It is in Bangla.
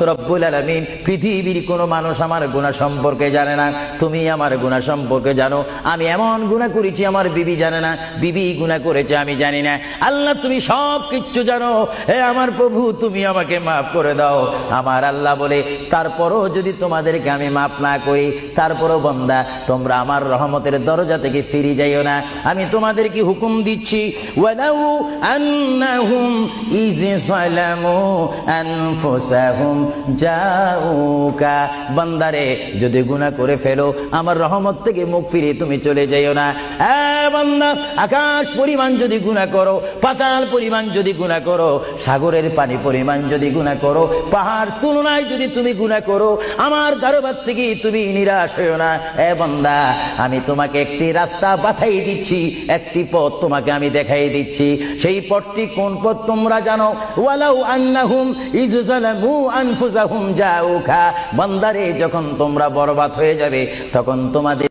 রব্বুল আলামিন, পৃথিবীর কোনো মানুষ আমার গুনাহ সম্পর্কে জানে না, তুমি আমার গুনাহ সম্পর্কে জানো। আমি এমন গুনাহ করেছি আমার বিবি জানে না, বিবি গুনাহ করেছে আমি জানি না। আল্লাহ তুমি সব কিচ্ছু জানো, হে আমার প্রভু তুমি আমাকে মাফ করে দাও। আমার আল্লাহ বলে, তারপরও যদি তোমাদেরকে আমি মাফ না করি, তারপরও বান্দা তোমরা আমার রহমতের দরজা থেকে ফিরে যাইও না। আমি তোমাদেরকে হুকুম দিচ্ছি, ওয়ালাউ আন্নাহুম ইয যালামু আনফুসাহুম জাউকা, বান্দারে যদি গুনাহ করে ফেলো আমার রহমত থেকে মুখ ফিরিয়ে তুমি চলে যাইও না। বান্দা, আকাশ পরিমাণ যদি গুনাহ করো, পাতাল পরিমাণ যদি গুনাহ করো, সাগরের পানি পরিমাণ যদি গুনাহ করো, পাহাড় তুলনায় যদি তুমি গুনাহ করো, আমার দরবার থেকে তুমি নিরাশ হইও না। বান্দা, আমি তোমাকে একটি রাস্তা বাতাই দিচ্ছি, একটি পথ তোমাকে আমি দেখাই দিচ্ছি। সেই পথটি কোন পথ তোমরা জানো? ওয়ালাউ আন্নাহুম ইয যালামু আনফুসাহুম জাউকা, বান্দারে যখন তোমরা বরবাদ হয়ে যাবে তখন তোমাদের